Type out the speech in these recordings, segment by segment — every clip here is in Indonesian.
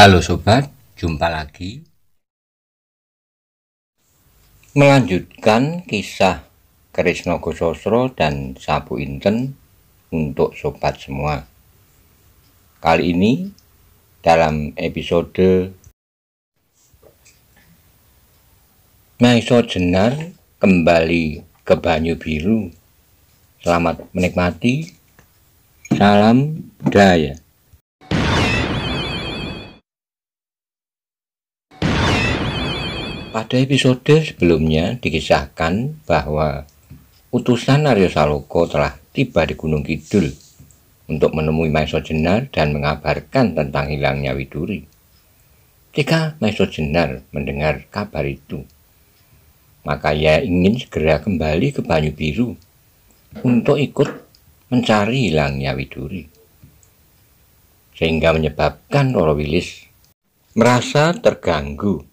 Halo sobat, jumpa lagi. Melanjutkan kisah Krisna Gosasra dan Sapu Inten untuk sobat semua. Kali ini dalam episode Maisa Jenar kembali ke Banyu Biru. Selamat menikmati. Salam Daya. Pada episode sebelumnya dikisahkan bahwa utusan Arya Saloka telah tiba di Gunung Kidul untuk menemui Maisa Jenar dan mengabarkan tentang hilangnya Widuri. Ketika Maisa Jenar mendengar kabar itu, maka ia ingin segera kembali ke Banyu Biru untuk ikut mencari hilangnya Widuri, sehingga menyebabkan Roro Wilis merasa terganggu.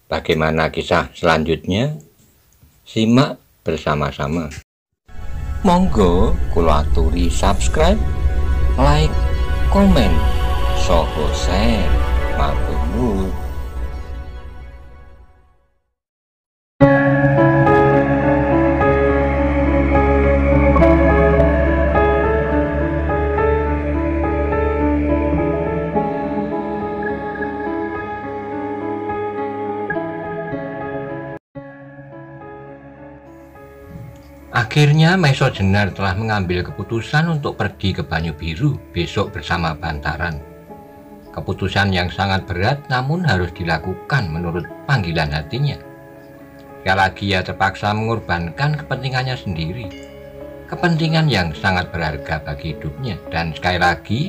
Bagaimana kisah selanjutnya? Simak bersama-sama. Monggo kula aturi subscribe, like, komen, saha share. Matur nuwun. Akhirnya Maisa Jenar telah mengambil keputusan untuk pergi ke Banyu Biru besok bersama Bantaran. Keputusan yang sangat berat namun harus dilakukan menurut panggilan hatinya. Sekali lagi ia terpaksa mengorbankan kepentingannya sendiri, kepentingan yang sangat berharga bagi hidupnya, dan sekali lagi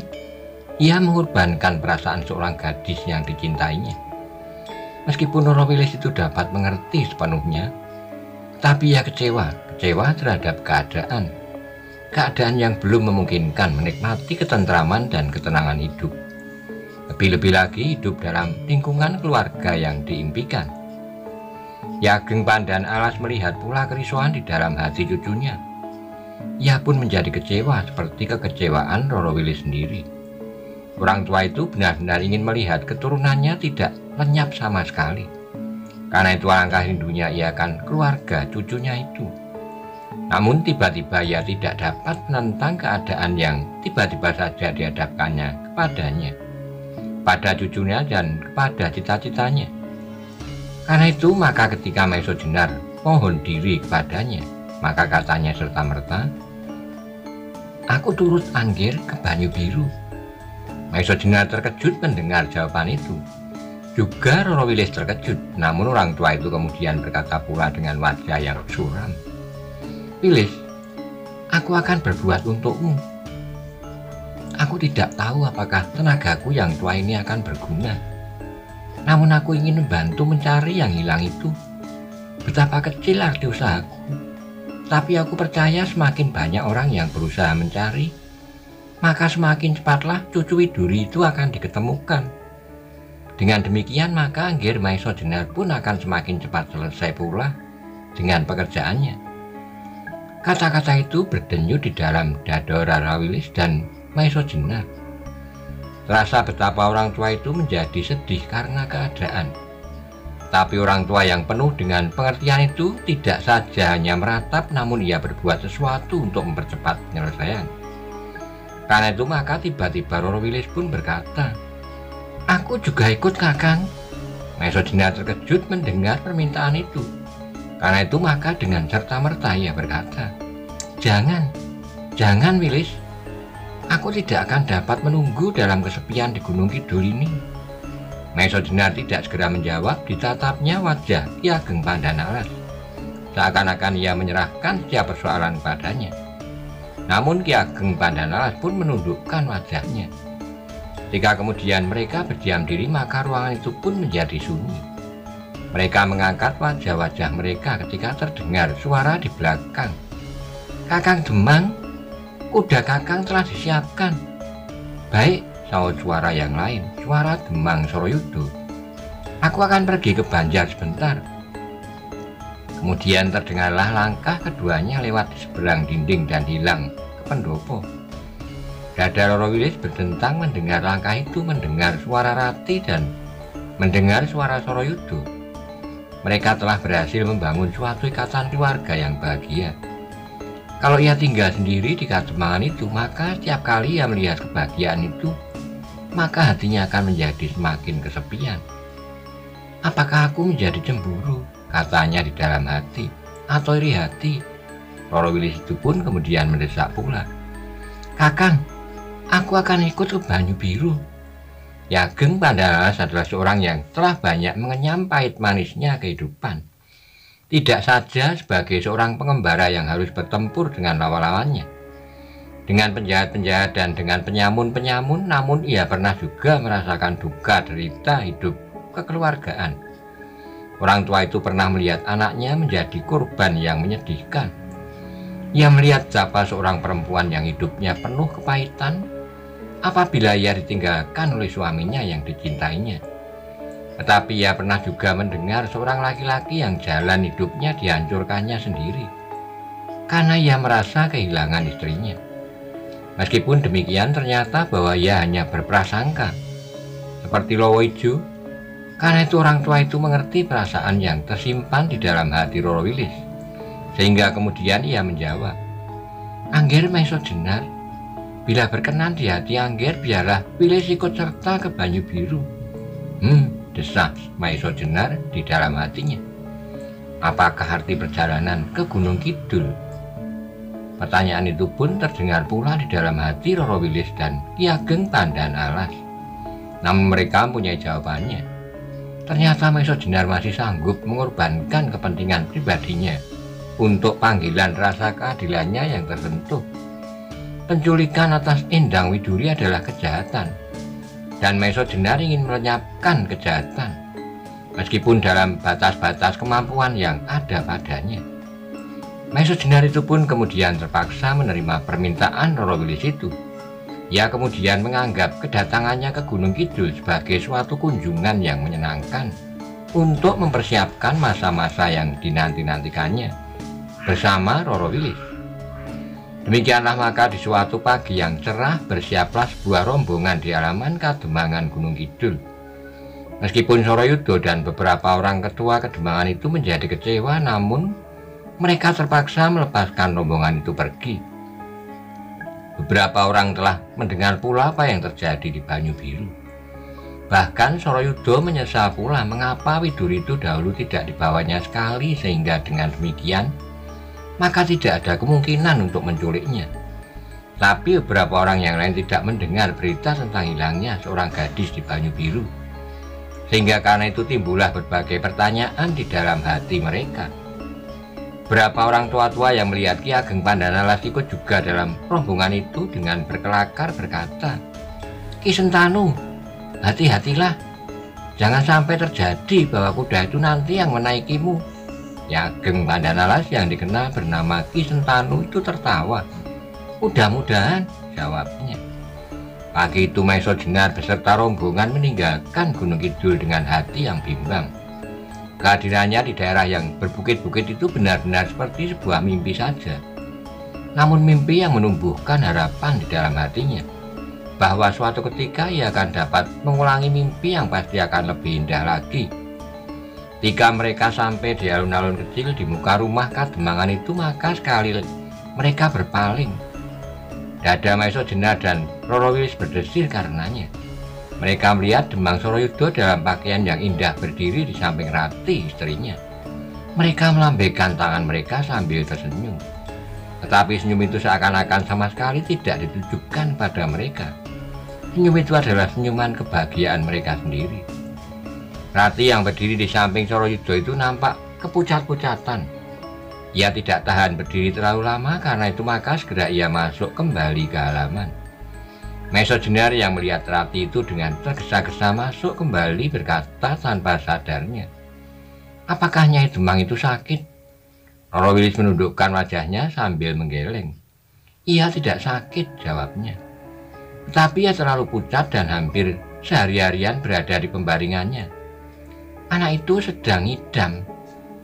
ia mengorbankan perasaan seorang gadis yang dicintainya. Meskipun Roro Wilis itu dapat mengerti sepenuhnya, tapi ia kecewa terhadap keadaan yang belum memungkinkan menikmati ketentraman dan ketenangan hidup. Lebih-lebih lagi hidup dalam lingkungan keluarga yang diimpikan. Ki Ageng Pandhanalas melihat pula kerisauan di dalam hati cucunya. Ia pun menjadi kecewa seperti kekecewaan Roro Wilis sendiri. Orang tua itu benar-benar ingin melihat keturunannya tidak lenyap sama sekali. Karena itu alangkah rindunya ia akan keluarga cucunya itu. Namun tiba-tiba ia tidak dapat menentang keadaan yang tiba-tiba saja dihadapkannya kepadanya, pada cucunya dan kepada cita-citanya. Karena itu maka ketika Maisa Jenar mohon diri kepadanya, maka katanya serta-merta, "Aku turut anggir ke Banyu Biru." Maisa Jenar terkejut mendengar jawaban itu. Juga Roro Wilis terkejut, namun orang tua itu kemudian berkata pula dengan wajah yang suram, "Wilis, aku akan berbuat untukmu. Aku tidak tahu apakah tenagaku yang tua ini akan berguna. Namun aku ingin membantu mencari yang hilang itu. Betapa kecil arti usahaku. Tapi aku percaya semakin banyak orang yang berusaha mencari, maka semakin cepatlah cucu Widuri itu akan diketemukan. Dengan demikian maka anggir Maisa Jenar pun akan semakin cepat selesai pula dengan pekerjaannya." Kata-kata itu berdenyut di dalam dada Roro Wilis dan Maisa Jenar. Terasa betapa orang tua itu menjadi sedih karena keadaan. Tapi orang tua yang penuh dengan pengertian itu tidak saja hanya meratap, namun ia berbuat sesuatu untuk mempercepat penyelesaian. Karena itu maka tiba-tiba Roro Wilis pun berkata, "Aku juga ikut, Kakang." Maisa Jenar terkejut mendengar permintaan itu. Karena itu maka dengan serta-merta ia berkata, Jangan Wilis. Aku tidak akan dapat menunggu dalam kesepian di Gunung Kidul ini." Maisa Jenar tidak segera menjawab. Ditatapnya wajah Ki Ageng Pandhanalas, seakan-akan ia menyerahkan setiap persoalan padanya. Namun Ki Ageng Pandhanalas pun menundukkan wajahnya. Jika kemudian mereka berdiam diri, maka ruangan itu pun menjadi sunyi. Mereka mengangkat wajah-wajah mereka ketika terdengar suara di belakang. "Kakang Demang, kuda Kakang telah disiapkan." "Baik," sahut suara yang lain, suara Demang Sorayuda. "Aku akan pergi ke Banjar sebentar." Kemudian terdengarlah langkah keduanya lewat di seberang dinding dan hilang ke pendopo. Dada Roro Wilis berdentang mendengar langkah itu, mendengar suara Rati dan mendengar suara Soroyudo. Mereka telah berhasil membangun suatu ikatan keluarga yang bahagia. Kalau ia tinggal sendiri di Kademangan itu, maka setiap kali ia melihat kebahagiaan itu, maka hatinya akan menjadi semakin kesepian. Apakah aku menjadi cemburu? Katanya di dalam hati, atau iri hati. Roro Wilis itu pun kemudian mendesak pula, "Kakang, aku akan ikut ke Banyu Biru." Ki Ageng Pandanalas adalah seorang yang telah banyak mengenyam pahit manisnya kehidupan. Tidak saja sebagai seorang pengembara yang harus bertempur dengan lawan-lawannya, dengan penjahat-penjahat dan dengan penyamun-penyamun, namun ia pernah juga merasakan duka derita hidup kekeluargaan. Orang tua itu pernah melihat anaknya menjadi korban yang menyedihkan. Ia melihat betapa seorang perempuan yang hidupnya penuh kepahitan apabila ia ditinggalkan oleh suaminya yang dicintainya. Tetapi ia pernah juga mendengar seorang laki-laki yang jalan hidupnya dihancurkannya sendiri karena ia merasa kehilangan istrinya. Meskipun demikian, ternyata bahwa ia hanya berprasangka seperti Lowo Ijo. Karena itu orang tua itu mengerti perasaan yang tersimpan di dalam hati Roro Wilis, sehingga kemudian ia menjawab, "Angger maiso jenar, bila berkenan di hati Angger, biarlah Wilis ikut serta ke Banyu Biru." Desah Maiso Jenar di dalam hatinya. Apakah arti perjalanan ke Gunung Kidul? Pertanyaan itu pun terdengar pula di dalam hati Roro Wilis dan Ki Ageng Pandanalas. Namun mereka mempunyai jawabannya. Ternyata Maiso Jenar masih sanggup mengorbankan kepentingan pribadinya untuk panggilan rasa keadilannya yang tersentuh. Penculikan atas Endang Widuri adalah kejahatan, dan Maiso Jenar ingin melenyapkan kejahatan, meskipun dalam batas-batas kemampuan yang ada padanya. Maiso Jenar itu pun kemudian terpaksa menerima permintaan Roro Wilis itu. Ia kemudian menganggap kedatangannya ke Gunung Kidul sebagai suatu kunjungan yang menyenangkan untuk mempersiapkan masa-masa yang dinanti-nantikannya bersama Roro Wilis. Demikianlah maka di suatu pagi yang cerah bersiaplah sebuah rombongan di halaman Kademangan Gunung Kidul. Meskipun Soroyudo dan beberapa orang ketua Kademangan itu menjadi kecewa, namun mereka terpaksa melepaskan rombongan itu pergi. Beberapa orang telah mendengar pula apa yang terjadi di Banyu Biru. Bahkan Soroyudo menyesal pula mengapa Widuri itu dahulu tidak dibawanya sekali, sehingga dengan demikian maka tidak ada kemungkinan untuk menculiknya. Tapi beberapa orang yang lain tidak mendengar berita tentang hilangnya seorang gadis di Banyu Biru, sehingga karena itu timbullah berbagai pertanyaan di dalam hati mereka. Beberapa orang tua-tua yang melihat Ki Ageng Pandanalas ikut juga dalam rombongan itu dengan berkelakar berkata, "Ki Sentanu, hati-hatilah, jangan sampai terjadi bahwa kuda itu nanti yang menaikimu." Ki Ageng Pandanalas yang dikenal bernama Ki Sentanu itu tertawa. "Mudah-mudahan," jawabnya. Pagi itu Maiso Jenar beserta rombongan meninggalkan Gunung Kidul dengan hati yang bimbang. Kehadirannya di daerah yang berbukit-bukit itu benar-benar seperti sebuah mimpi saja. Namun mimpi yang menumbuhkan harapan di dalam hatinya, bahwa suatu ketika ia akan dapat mengulangi mimpi yang pasti akan lebih indah lagi. Ketika mereka sampai di alun-alun kecil di muka rumah Kademangan itu, maka sekali mereka berpaling. Dada Maiso Jenar dan Roro Wilis berdesir karenanya. Mereka melihat Demang Soroyudo dalam pakaian yang indah berdiri di samping Rati, istrinya. Mereka melambaikan tangan mereka sambil tersenyum. Tetapi senyum itu seakan-akan sama sekali tidak ditujukan pada mereka. Senyum itu adalah senyuman kebahagiaan mereka sendiri. Rati yang berdiri di samping Soroyudo itu nampak kepucat-pucatan. Ia tidak tahan berdiri terlalu lama, karena itu maka segera ia masuk kembali ke halaman. Maiso Jenar yang melihat Rati itu dengan tergesa-gesa masuk kembali berkata tanpa sadarnya, "Apakah Nyai Demang itu sakit?" Roro Wilis menundukkan wajahnya sambil menggeleng. "Ia tidak sakit," jawabnya. "Tetapi ia terlalu pucat dan hampir sehari-harian berada di pembaringannya. Anak itu sedang ngidam.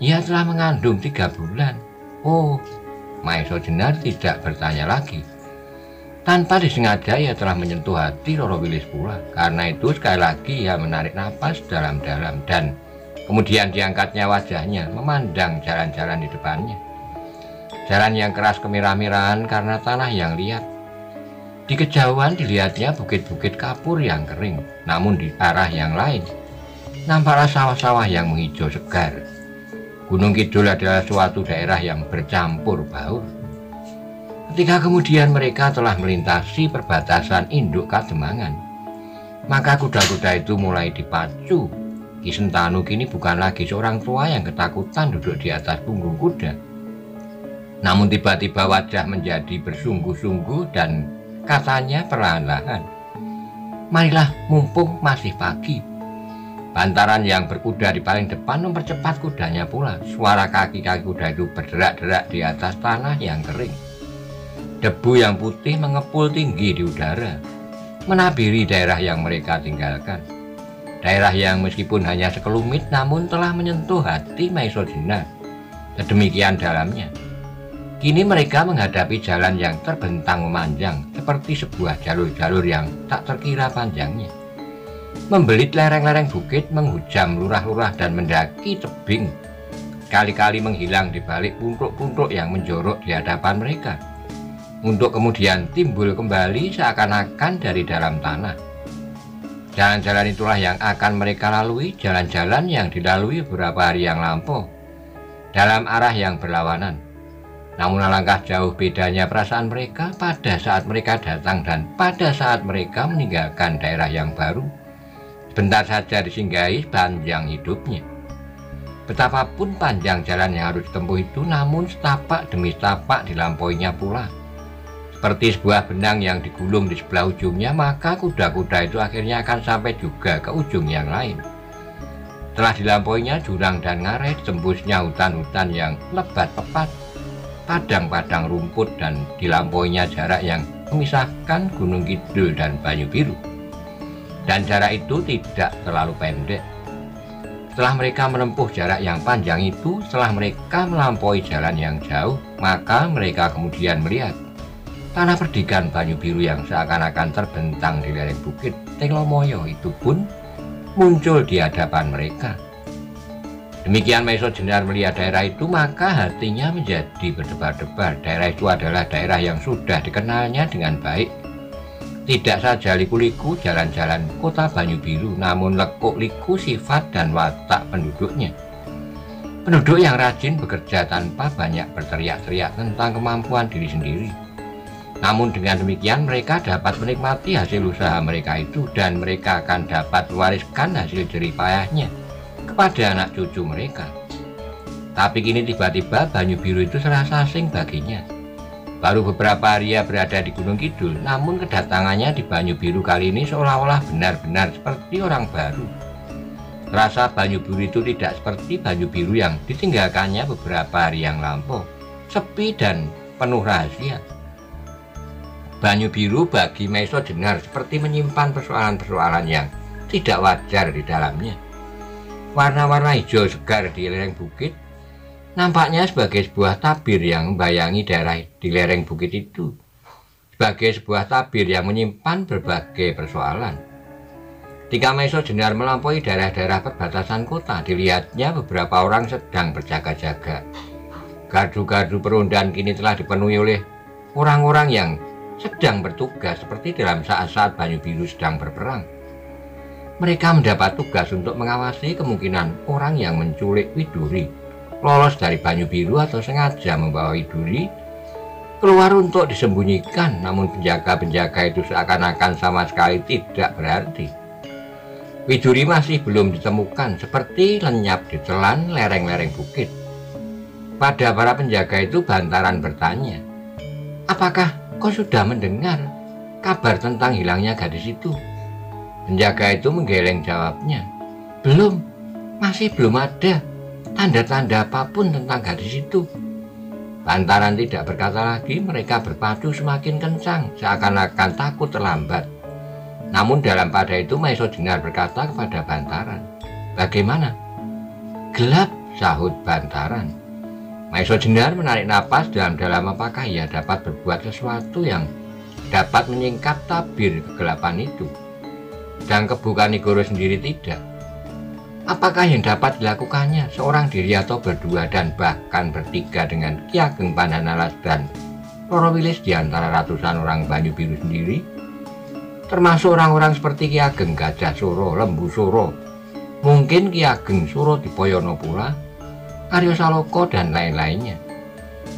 Ia telah mengandung 3 bulan. Oh," Maiso Jenar tidak bertanya lagi. Tanpa disengaja ia telah menyentuh hati Roro Wilis pula. Karena itu sekali lagi ia menarik napas dalam-dalam dan kemudian diangkatnya wajahnya memandang jalan-jalan di depannya. Jalan yang keras kemirah-mirahan karena tanah yang liat. Di kejauhan dilihatnya bukit-bukit kapur yang kering, namun di arah yang lain nampaklah sawah-sawah yang menghijau segar. Gunung Kidul adalah suatu daerah yang bercampur baur. Ketika kemudian mereka telah melintasi perbatasan induk Kademangan, maka kuda-kuda itu mulai dipacu. Ki Sentanu kini bukan lagi seorang tua yang ketakutan duduk di atas punggung kuda. Namun tiba-tiba wajah menjadi bersungguh-sungguh dan katanya perlahan-lahan, "Marilah, mumpung masih pagi." Bantaran yang berkuda di paling depan mempercepat kudanya pula. Suara kaki-kaki kuda itu berderak-derak di atas tanah yang kering. Debu yang putih mengepul tinggi di udara, menabiri daerah yang mereka tinggalkan. Daerah yang meskipun hanya sekelumit namun telah menyentuh hati Maiso Jenar. Sedemikian dalamnya. Kini mereka menghadapi jalan yang terbentang memanjang seperti sebuah jalur-jalur yang tak terkira panjangnya. Membelit lereng-lereng bukit, menghujam lurah-lurah dan mendaki tebing. Kali-kali menghilang di balik puntuk-puntuk yang menjorok di hadapan mereka, untuk kemudian timbul kembali seakan-akan dari dalam tanah. Jalan-jalan itulah yang akan mereka lalui, jalan-jalan yang dilalui beberapa hari yang lampau, dalam arah yang berlawanan. Namun alangkah jauh bedanya perasaan mereka pada saat mereka datang dan pada saat mereka meninggalkan daerah yang baru. Sebentar saja disinggahi panjang hidupnya. Betapapun panjang jalan yang harus ditempuh itu, namun setapak demi setapak dilampauinya pula. Seperti sebuah benang yang digulung di sebelah ujungnya, maka kuda-kuda itu akhirnya akan sampai juga ke ujung yang lain. Telah dilampauinya jurang dan ngarai, ditembusnya hutan-hutan yang lebat pepat, padang-padang rumput, dan dilampauinya jarak yang memisahkan Gunung Kidul dan Banyu Biru. Dan jarak itu tidak terlalu pendek. Setelah mereka menempuh jarak yang panjang itu, setelah mereka melampaui jalan yang jauh, maka mereka kemudian melihat tanah perdikan Banyu Biru yang seakan-akan terbentang di lereng bukit Telomoyo itu pun muncul di hadapan mereka. Demikian Maiso Jenar melihat daerah itu, maka hatinya menjadi berdebar-debar. Daerah itu adalah daerah yang sudah dikenalnya dengan baik. Tidak saja liku-liku jalan-jalan kota Banyu Biru, namun lekuk-liku sifat dan watak penduduknya. Penduduk yang rajin bekerja tanpa banyak berteriak-teriak tentang kemampuan diri sendiri. Namun dengan demikian mereka dapat menikmati hasil usaha mereka itu, dan mereka akan dapat mewariskan hasil jerih payahnya kepada anak cucu mereka. Tapi kini tiba-tiba Banyu Biru itu serasa asing baginya. Baru beberapa hari ia berada di Gunung Kidul, namun kedatangannya di Banyu Biru kali ini seolah-olah benar-benar seperti orang baru. Terasa Banyu Biru itu tidak seperti Banyu Biru yang ditinggalkannya beberapa hari yang lampau, sepi dan penuh rahasia. Banyu Biru bagi Maiso Jenar seperti menyimpan persoalan-persoalan yang tidak wajar di dalamnya. Warna-warna hijau segar di lereng bukit nampaknya sebagai sebuah tabir yang membayangi daerah di lereng bukit itu, sebagai sebuah tabir yang menyimpan berbagai persoalan. Ketika Maiso Jenar melampaui daerah-daerah perbatasan kota, dilihatnya beberapa orang sedang berjaga-jaga. Gardu-gardu perundan kini telah dipenuhi oleh orang-orang yang sedang bertugas seperti dalam saat-saat Banyu Biru sedang berperang. Mereka mendapat tugas untuk mengawasi kemungkinan orang yang menculik Widuri lolos dari Banyu Biru atau sengaja membawa Widuri keluar untuk disembunyikan. Namun penjaga-penjaga itu seakan-akan sama sekali tidak berarti. Widuri masih belum ditemukan, seperti lenyap di telan lereng-lereng bukit. Pada para penjaga itu Bantaran bertanya, "Apakah kau sudah mendengar kabar tentang hilangnya gadis itu?" Penjaga itu menggeleng jawabnya, "Belum, masih belum ada tanda-tanda apapun tentang gadis itu." Bantaran tidak berkata lagi, mereka berpadu semakin kencang, seakan-akan takut terlambat. Namun dalam pada itu Maiso Jenar berkata kepada Bantaran, "Bagaimana?" "Gelap," sahut Bantaran. Maiso Jenar menarik napas dalam-dalam, apakah ia dapat berbuat sesuatu yang dapat menyingkap tabir kegelapan itu, dan Kebu Kanigoro sendiri tidak. Apakah yang dapat dilakukannya seorang diri atau berdua dan bahkan bertiga dengan Ki Ageng Pandhanalas dan Roro Wilis di antara ratusan orang Banyu Biru sendiri, termasuk orang-orang seperti Ki Ageng Gajah Suro, Lembu Suro, mungkin Ki Ageng Surodipoyono pula, Arya Saloka dan lain-lainnya.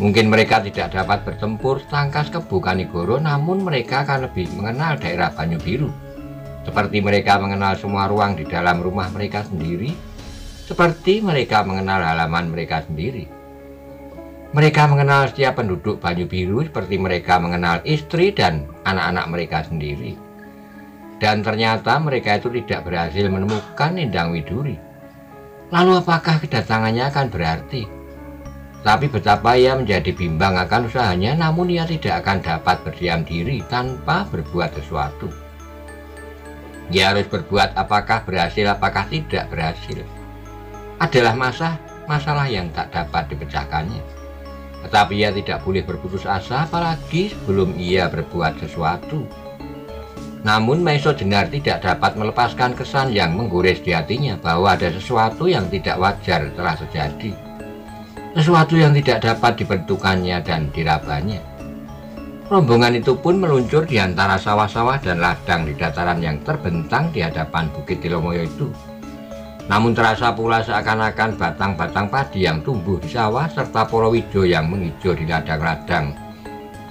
Mungkin mereka tidak dapat bertempur setangkas Kebu Kanigoro, namun mereka akan lebih mengenal daerah Banyu Biru, seperti mereka mengenal semua ruang di dalam rumah mereka sendiri, seperti mereka mengenal halaman mereka sendiri. Mereka mengenal setiap penduduk Banyu Biru seperti mereka mengenal istri dan anak-anak mereka sendiri. Dan ternyata mereka itu tidak berhasil menemukan Endang Widuri. Lalu apakah kedatangannya akan berarti? Tapi betapa ia menjadi bimbang akan usahanya, namun ia tidak akan dapat berdiam diri tanpa berbuat sesuatu. Ia harus berbuat, apakah berhasil, apakah tidak berhasil adalah masalah yang tak dapat dipecahkannya. Tetapi ia tidak boleh berputus asa, apalagi sebelum ia berbuat sesuatu. Namun Maiso Jenar tidak dapat melepaskan kesan yang menggores di hatinya bahwa ada sesuatu yang tidak wajar telah terjadi, sesuatu yang tidak dapat dibentukannya dan dirabanya. Rombongan itu pun meluncur di antara sawah-sawah dan ladang di dataran yang terbentang di hadapan Bukit Tilomoyo itu. Namun terasa pula seakan-akan batang-batang padi yang tumbuh di sawah serta Porowijo yang menghijau di ladang-ladang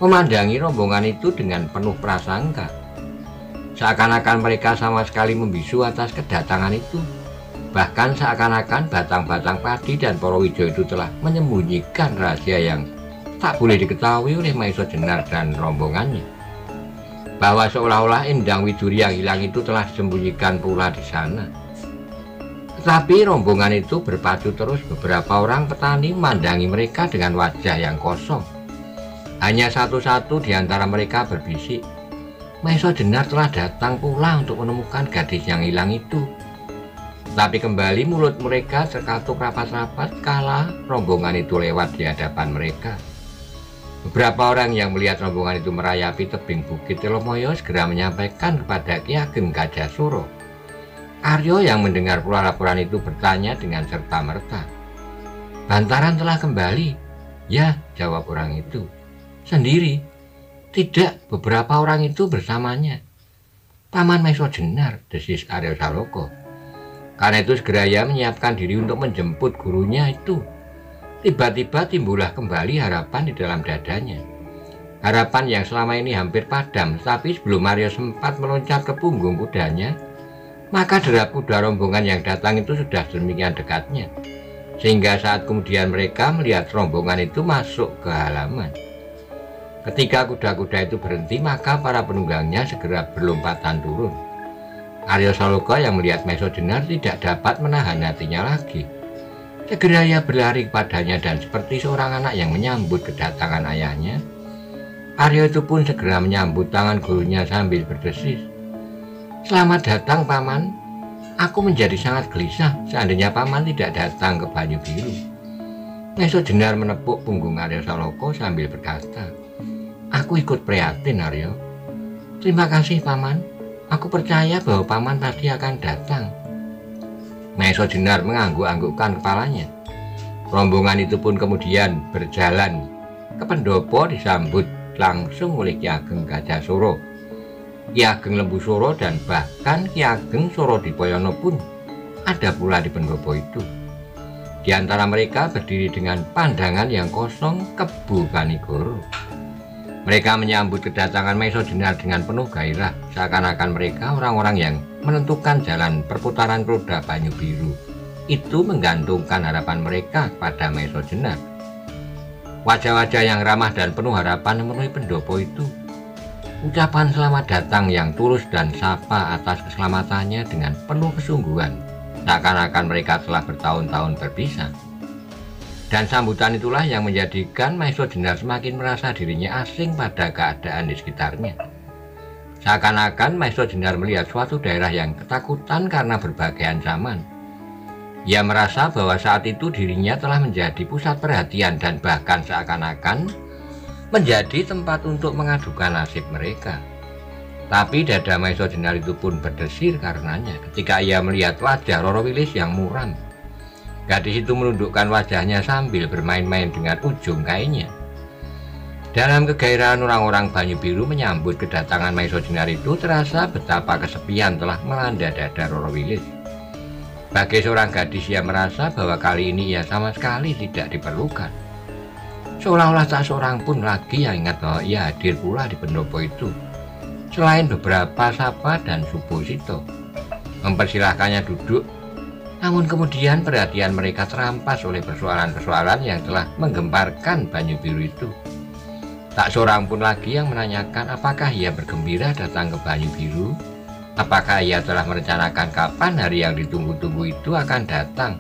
memandangi rombongan itu dengan penuh prasangka. Seakan-akan mereka sama sekali membisu atas kedatangan itu. Bahkan seakan-akan batang-batang padi dan Porowijo itu telah menyembunyikan rahasia yang tak boleh diketahui oleh Maiso Jenar dan rombongannya, bahwa seolah-olah Endang Widuri yang hilang itu telah disembunyikan pula di sana. Tetapi rombongan itu berpacu terus. Beberapa orang petani memandangi mereka dengan wajah yang kosong. Hanya satu-satu di antara mereka berbisik, Maiso Jenar telah datang pula untuk menemukan gadis yang hilang itu. Tapi kembali mulut mereka terkatuk rapat-rapat kala rombongan itu lewat di hadapan mereka. Beberapa orang yang melihat rombongan itu merayapi tebing Bukit Tilomoyo segera menyampaikan kepada Ki Ageng Gajah Suro. Aryo yang mendengar pula laporan itu bertanya dengan serta-merta, "Bantaran telah kembali?" "Ya," jawab orang itu. "Sendiri?" "Tidak, beberapa orang itu bersamanya." "Paman Maiso Jenar," desis Arya Saloka. Karena itu segera ia menyiapkan diri untuk menjemput gurunya itu. Tiba-tiba timbullah kembali harapan di dalam dadanya. Harapan yang selama ini hampir padam, tapi sebelum Aryo sempat meloncat ke punggung kudanya, maka derap kuda rombongan yang datang itu sudah sedemikian dekatnya, sehingga saat kemudian mereka melihat rombongan itu masuk ke halaman. Ketika kuda-kuda itu berhenti, maka para penunggangnya segera berlompatan turun. Arya Saloka yang melihat Maiso Jenar tidak dapat menahan hatinya lagi. Segera ia berlari kepadanya dan seperti seorang anak yang menyambut kedatangan ayahnya, Aryo itu pun segera menyambut tangan gurunya sambil berdesis, "Selamat datang, Paman. Aku menjadi sangat gelisah seandainya Paman tidak datang ke Banyu Biru." Maiso Jenar menepuk punggung Arya Saloka sambil berkata, "Aku ikut prihatin, Aryo." "Terima kasih, Paman. Aku percaya bahwa Paman pasti akan datang." Maiso Jenar mengangguk-anggukkan kepalanya. Rombongan itu pun kemudian berjalan ke pendopo disambut langsung oleh Ki Ageng Gajah Suro, Ki Ageng Lembu Suro, dan bahkan Ki Ageng Surodipoyono pun ada pula di pendopo itu. Di antara mereka berdiri dengan pandangan yang kosong Kebu Kanigoro. Mereka menyambut kedatangan Maiso Jenar dengan penuh gairah, seakan-akan mereka orang-orang yang menentukan jalan perputaran roda Banyu Biru itu menggantungkan harapan mereka pada Maiso Jenar. Wajah-wajah yang ramah dan penuh harapan memenuhi pendopo itu. Ucapan selamat datang yang tulus dan sapa atas keselamatannya dengan penuh kesungguhan, seakan-akan mereka telah bertahun-tahun berpisah. Dan sambutan itulah yang menjadikan Maiso Jenar semakin merasa dirinya asing pada keadaan di sekitarnya. Seakan-akan Maiso Jenar melihat suatu daerah yang ketakutan karena berbagai ancaman. Ia merasa bahwa saat itu dirinya telah menjadi pusat perhatian dan bahkan seakan-akan menjadi tempat untuk mengadukan nasib mereka. Tapi dada Maesa Jenar itu pun berdesir karenanya ketika ia melihat wajah Roro Wilis yang muram. Gadis itu menundukkan wajahnya sambil bermain-main dengan ujung kainnya. Dalam kegairahan orang-orang Banyu Biru menyambut kedatangan Maesa Jenar itu, terasa betapa kesepian telah melanda dada Roro Wilis. Sebagai seorang gadis, ia merasa bahwa kali ini ia sama sekali tidak diperlukan. Seolah-olah tak seorang pun lagi yang ingat bahwa ia hadir pula di pendopo itu, selain beberapa Sapa dan Subosito. Mempersilahkannya duduk, namun kemudian perhatian mereka terampas oleh persoalan-persoalan yang telah menggemparkan Banyu Biru itu. Tak seorang pun lagi yang menanyakan apakah ia bergembira datang ke Banyu Biru, apakah ia telah merencanakan kapan hari yang ditunggu-tunggu itu akan datang.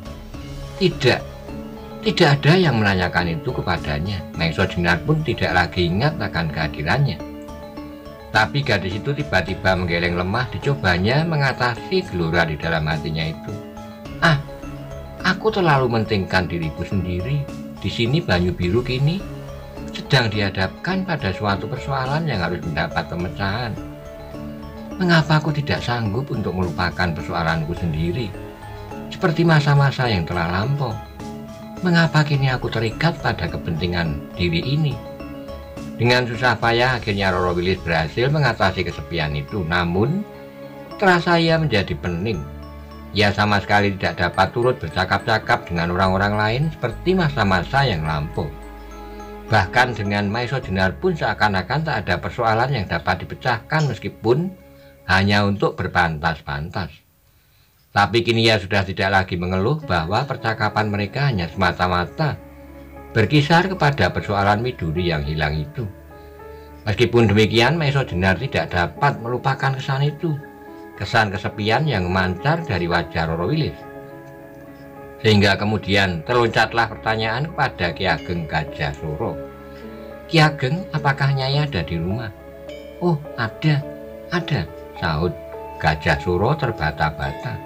Tidak ada yang menanyakan itu kepadanya. Maesa Jenar pun tidak lagi ingat akan kehadirannya. Tapi gadis itu tiba-tiba menggeleng lemah, dicobanya mengatasi gelora di dalam hatinya itu. Aku terlalu mementingkan diriku sendiri. Di sini Banyu Biru kini sedang dihadapkan pada suatu persoalan yang harus mendapat pemecahan. Mengapa aku tidak sanggup untuk melupakan persoalanku sendiri, seperti masa-masa yang telah lampau? Mengapa kini aku terikat pada kepentingan diri ini? Dengan susah payah akhirnya Roro Wilis berhasil mengatasi kesepian itu, namun terasa ia menjadi pening. Ia sama sekali tidak dapat turut bercakap-cakap dengan orang-orang lain seperti masa-masa yang lampau. Bahkan dengan Maesa Jenar pun seakan-akan tak ada persoalan yang dapat dipecahkan meskipun hanya untuk berpantas-pantas. Tapi kini ia sudah tidak lagi mengeluh bahwa percakapan mereka hanya semata-mata berkisar kepada persoalan Widuri yang hilang itu. Meskipun demikian, Maesa Jenar tidak dapat melupakan kesan itu, kesan kesepian yang memancar dari wajah Roro Wilis. Sehingga kemudian terloncatlah pertanyaan kepada Ki Ageng Gajah Suro. Ki Ageng, apakah Nyai ada di rumah? Oh, ada, sahut Gajah Suro terbata-bata.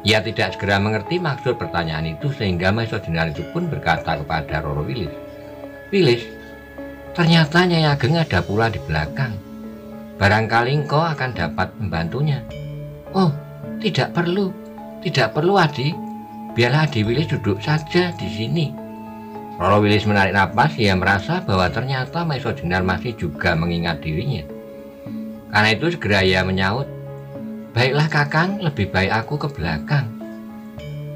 Ia tidak segera mengerti maksud pertanyaan itu, sehingga Maesa Jenar itu pun berkata kepada Roro Wilis, Wilis, ternyata Nyai Ageng ada pula di belakang. Barangkali engkau akan dapat membantunya. Oh, tidak perlu Adi. Biarlah Adi Wilis duduk saja di sini. Roro Wilis menarik napas. Ia merasa bahwa ternyata Maesa Jenar masih juga mengingat dirinya. Karena itu segera ia menyaut, baiklah Kakang, lebih baik aku ke belakang.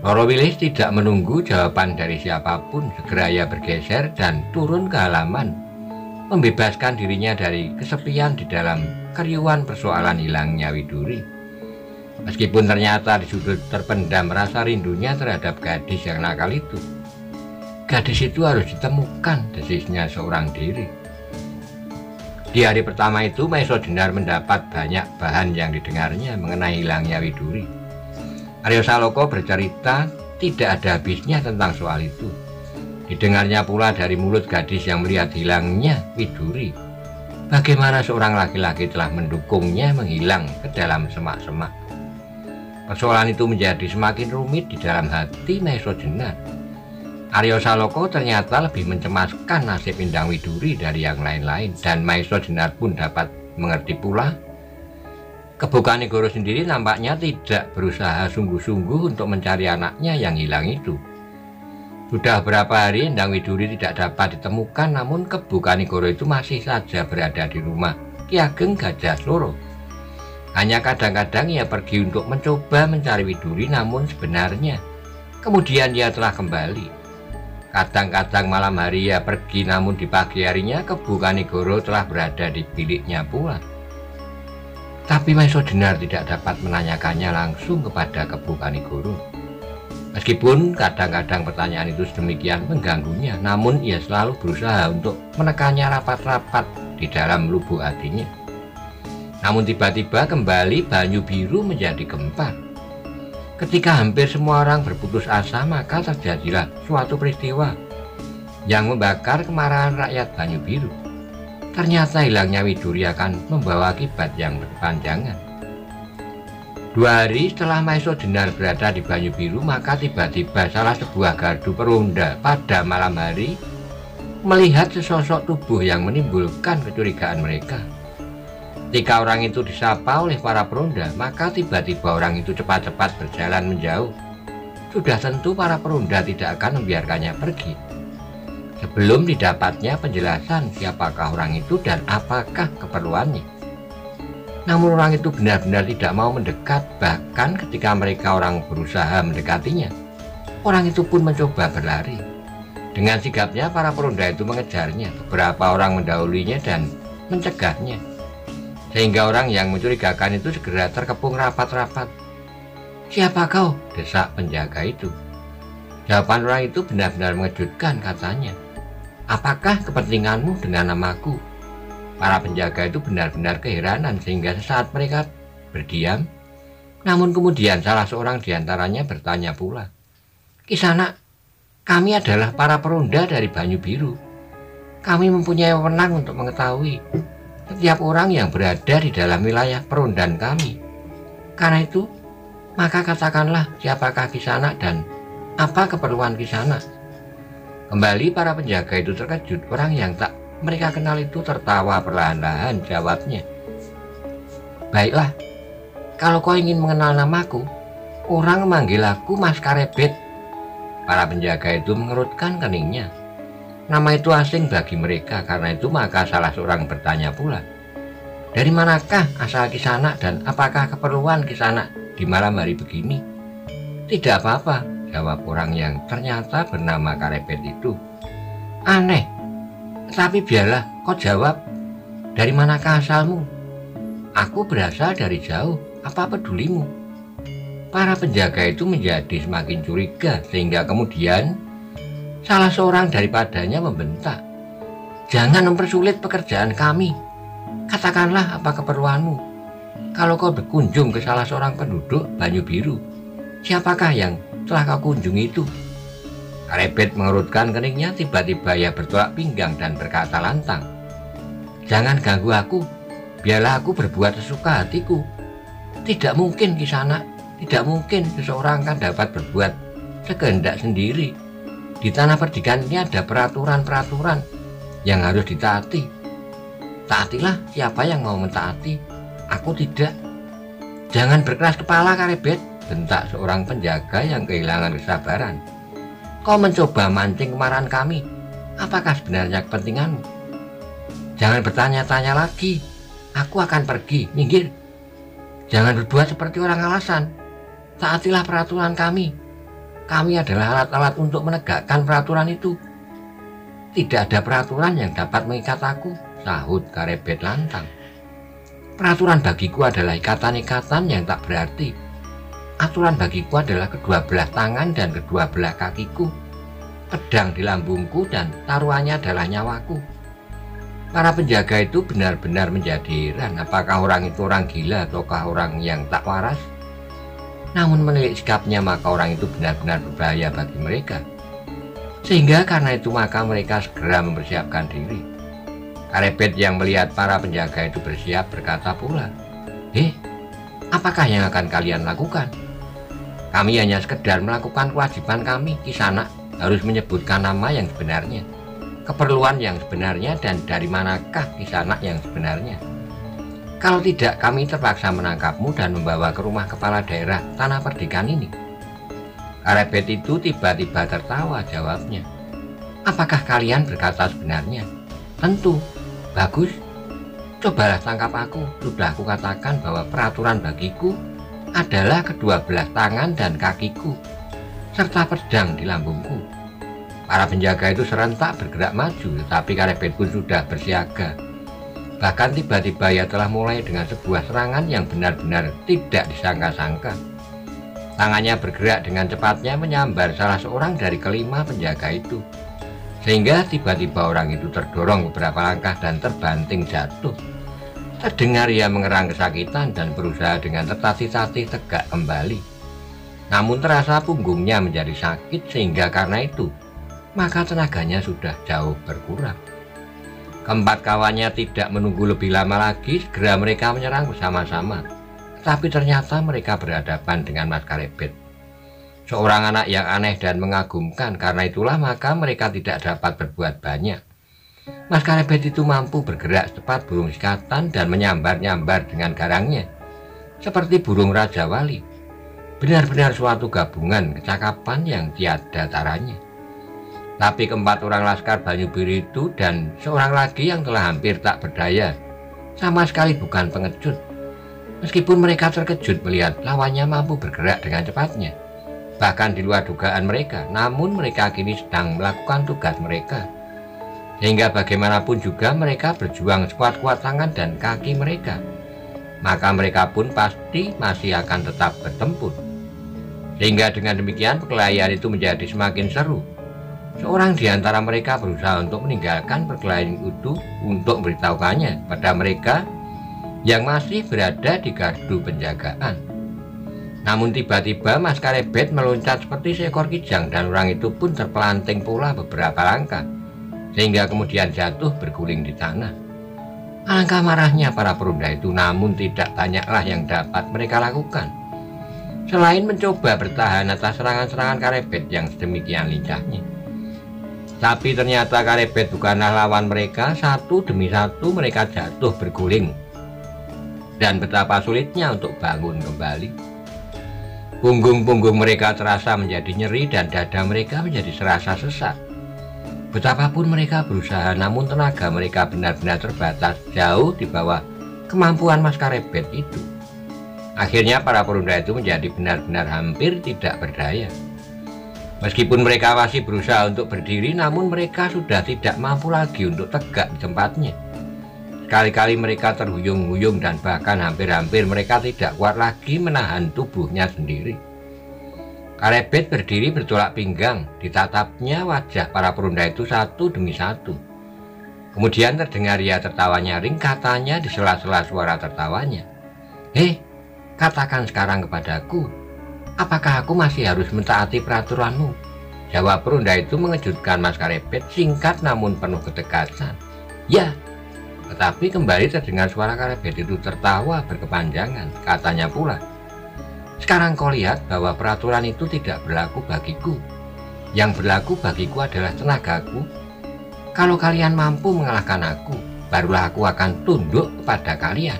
Roro Wilis tidak menunggu jawaban dari siapapun. Segera ia bergeser dan turun ke halaman, membebaskan dirinya dari kesepian di dalam keriuhan persoalan hilangnya Widuri. Meskipun ternyata di sudut terpendam rasa rindunya terhadap gadis yang nakal itu. Gadis itu harus ditemukan, desisnya seorang diri. Di hari pertama itu, Maesa Jenar mendapat banyak bahan yang didengarnya mengenai hilangnya Widuri. Aryo Saloko bercerita tidak ada habisnya tentang soal itu. Didengarnya pula dari mulut gadis yang melihat hilangnya Widuri, bagaimana seorang laki-laki telah mendukungnya menghilang ke dalam semak-semak. Persoalan itu menjadi semakin rumit di dalam hati Maesa Jenar. Aryo Saloko ternyata lebih mencemaskan nasib Endang Widuri dari yang lain-lain, dan Maesa Jenar pun dapat mengerti pula. Kebo Kanigoro sendiri nampaknya tidak berusaha sungguh-sungguh untuk mencari anaknya yang hilang itu. Sudah beberapa hari Endang Widuri tidak dapat ditemukan, namun Kebo Kanigoro itu masih saja berada di rumah Ki Ageng Gajah Suro. Hanya kadang-kadang ia pergi untuk mencoba mencari Widuri, namun sebenarnya kemudian ia telah kembali. Kadang-kadang malam hari ia pergi, namun di pagi harinya Kebo Kanigoro telah berada di biliknya pula. Tapi Maesa Jenar tidak dapat menanyakannya langsung kepada Kebo Kanigoro. Meskipun kadang-kadang pertanyaan itu sedemikian mengganggunya, namun ia selalu berusaha untuk menekannya rapat-rapat di dalam lubuk hatinya. Namun tiba-tiba kembali Banyu Biru menjadi gempar. Ketika hampir semua orang berputus asa, maka terjadilah suatu peristiwa yang membakar kemarahan rakyat Banyu Biru. Ternyata hilangnya Widuri akan membawa akibat yang berkepanjangan. 2 hari setelah Maesa Jenar berada di Banyu Biru, maka tiba-tiba salah sebuah gardu peronda pada malam hari melihat sesosok tubuh yang menimbulkan kecurigaan mereka. Ketika orang itu disapa oleh para peronda, maka tiba-tiba orang itu cepat-cepat berjalan menjauh. Sudah tentu para peronda tidak akan membiarkannya pergi sebelum didapatnya penjelasan siapakah orang itu dan apakah keperluannya. Namun orang itu benar-benar tidak mau mendekat, bahkan ketika mereka orang berusaha mendekatinya, orang itu pun mencoba berlari. Dengan sigapnya para peronda itu mengejarnya, beberapa orang mendahulunya dan mencegahnya, sehingga orang yang mencurigakan itu segera terkepung rapat-rapat. "Siapa kau?" desak penjaga itu. Jawaban orang itu benar-benar mengejutkan, katanya, "Apakah kepentinganmu dengan namaku?" Para penjaga itu benar-benar keheranan sehingga sesaat mereka berdiam. Namun kemudian salah seorang diantaranya bertanya pula, "Kisanak, kami adalah para peronda dari Banyu Biru. Kami mempunyai wewenang untuk mengetahui setiap orang yang berada di dalam wilayah perondaan kami. Karena itu, maka katakanlah siapakah Kisanak dan apa keperluan Kisanak?" Kembali para penjaga itu terkejut. Orang yang tak mereka kenal itu tertawa perlahan-lahan, jawabnya, "Baiklah, kalau kau ingin mengenal namaku, orang memanggil aku Mas Karebet." Para penjaga itu mengerutkan keningnya. Nama itu asing bagi mereka, karena itu maka salah seorang bertanya pula, "Dari manakah asal Kisanak dan apakah keperluan Kisanak di malam hari begini?" "Tidak apa-apa," jawab orang yang ternyata bernama Karebet itu. "Aneh, tapi biarlah kau jawab, dari manakah asalmu?" "Aku berasal dari jauh, apa pedulimu?" Para penjaga itu menjadi semakin curiga, sehingga kemudian salah seorang daripadanya membentak, "Jangan mempersulit pekerjaan kami. Katakanlah apa keperluanmu. Kalau kau berkunjung ke salah seorang penduduk Banyu Biru, siapakah yang telah kau kunjungi itu?" Karebet mengerutkan keningnya. Tiba-tiba ia bertolak pinggang dan berkata lantang, "Jangan ganggu aku, biarlah aku berbuat sesuka hatiku. Tidak mungkin Kisanak, tidak mungkin seseorang kan dapat berbuat sekehendak sendiri. Di tanah perdikan ini ada peraturan-peraturan yang harus ditaati. Taatilah siapa yang mau mentaati, aku tidak." "Jangan berkeras kepala, Karebet," bentak seorang penjaga yang kehilangan kesabaran. "Kau mencoba mancing kemarahan kami. Apakah sebenarnya kepentinganmu? Jangan bertanya-tanya lagi. Aku akan pergi, minggir. Jangan berbuat seperti orang alasan. Taatilah peraturan kami. Kami adalah alat-alat untuk menegakkan peraturan itu." "Tidak ada peraturan yang dapat mengikat aku," sahut Karebet lantang. "Peraturan bagiku adalah ikatan-ikatan yang tak berarti. Aturan bagiku adalah kedua belah tangan dan kedua belah kakiku, pedang di lambungku, dan taruhannya adalah nyawaku." Para penjaga itu benar-benar menjadi heran. Apakah orang itu orang gila ataukah orang yang tak waras? Namun menilik sikapnya, maka orang itu benar-benar berbahaya bagi mereka. Sehingga karena itu maka mereka segera mempersiapkan diri. Karebet yang melihat para penjaga itu bersiap berkata pula, apakah yang akan kalian lakukan?" "Kami hanya sekedar melakukan kewajiban kami, Kisanak. Harus menyebutkan nama yang sebenarnya, keperluan yang sebenarnya, dan dari manakah Kisanak yang sebenarnya. Kalau tidak, kami terpaksa menangkapmu dan membawa ke rumah kepala daerah tanah perdikan ini." Karebet itu tiba-tiba tertawa, jawabnya, "Apakah kalian berkata sebenarnya?" "Tentu." "Bagus, cobalah tangkap aku. Sudah aku katakan bahwa peraturan bagiku adalah kedua belah tangan dan kakiku, serta pedang di lambungku." Para penjaga itu serentak bergerak maju, tetapi Karebet pun sudah bersiaga. Bahkan tiba-tiba ia telah mulai dengan sebuah serangan yang benar-benar tidak disangka-sangka. Tangannya bergerak dengan cepatnya menyambar salah seorang dari kelima penjaga itu, sehingga tiba-tiba orang itu terdorong beberapa langkah dan terbanting jatuh. Terdengar ia mengerang kesakitan dan berusaha dengan tertatih-tatih tegak kembali. Namun terasa punggungnya menjadi sakit, sehingga karena itu maka tenaganya sudah jauh berkurang. Keempat kawannya tidak menunggu lebih lama lagi, segera mereka menyerang bersama-sama. Tapi ternyata mereka berhadapan dengan Mas Karebet, seorang anak yang aneh dan mengagumkan. Karena itulah maka mereka tidak dapat berbuat banyak. Mas Karebet itu mampu bergerak cepat burung sikatan dan menyambar-nyambar dengan garangnya, seperti burung Raja Wali. Benar-benar suatu gabungan kecakapan yang tiada taranya. Tapi keempat orang laskar Banyu Biru itu dan seorang lagi yang telah hampir tak berdaya, sama sekali bukan pengecut. Meskipun mereka terkejut melihat lawannya mampu bergerak dengan cepatnya, bahkan di luar dugaan mereka, namun mereka kini sedang melakukan tugas mereka. Sehingga bagaimanapun juga mereka berjuang sekuat-kuat tangan dan kaki mereka, maka mereka pun pasti masih akan tetap bertempur. Sehingga dengan demikian perkelahian itu menjadi semakin seru. Seorang di antara mereka berusaha untuk meninggalkan perkelahian itu untuk memberitahukannya pada mereka yang masih berada di gardu penjagaan. Namun tiba-tiba Mas Karebet meloncat seperti seekor kijang dan orang itu pun terpelanting pula beberapa langkah, sehingga kemudian jatuh berguling di tanah. Alangkah marahnya para perunda itu, namun tidak banyaklah yang dapat mereka lakukan selain mencoba bertahan atas serangan-serangan Karebet yang sedemikian lincahnya. Tapi ternyata Karebet bukanlah lawan mereka. Satu demi satu mereka jatuh berguling, dan betapa sulitnya untuk bangun kembali. Punggung-punggung mereka terasa menjadi nyeri dan dada mereka menjadi serasa sesak. Betapapun mereka berusaha, namun tenaga mereka benar-benar terbatas, jauh di bawah kemampuan Mas Karebet itu. Akhirnya para perunda itu menjadi benar-benar hampir tidak berdaya. Meskipun mereka masih berusaha untuk berdiri, namun mereka sudah tidak mampu lagi untuk tegak di tempatnya. Sekali-kali mereka terhuyung-huyung dan bahkan hampir-hampir mereka tidak kuat lagi menahan tubuhnya sendiri. Karebet berdiri bertolak pinggang, ditatapnya wajah para perunda itu satu demi satu. Kemudian terdengar ia tertawa nyaring, katanya di sela-sela suara tertawanya, "Hei, katakan sekarang kepadaku, apakah aku masih harus mentaati peraturanmu?" Jawab perunda itu mengejutkan Mas Karebet, singkat namun penuh ketegasan, "Ya." Tetapi kembali terdengar suara Karebet itu tertawa berkepanjangan, katanya pula, "Sekarang kau lihat bahwa peraturan itu tidak berlaku bagiku. Yang berlaku bagiku adalah tenagaku. Kalau kalian mampu mengalahkan aku, barulah aku akan tunduk kepada kalian."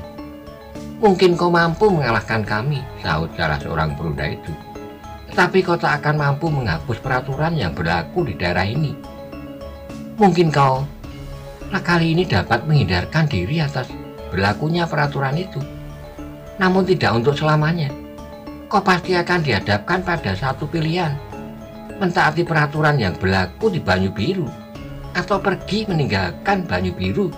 "Mungkin kau mampu mengalahkan kami," sahut salah seorang perunda itu, "tetapi kau tak akan mampu menghapus peraturan yang berlaku di daerah ini. Mungkin kau kali ini dapat menghindarkan diri atas berlakunya peraturan itu, namun tidak untuk selamanya. Kau pasti akan dihadapkan pada satu pilihan, mentaati peraturan yang berlaku di Banyu Biru, atau pergi meninggalkan Banyu Biru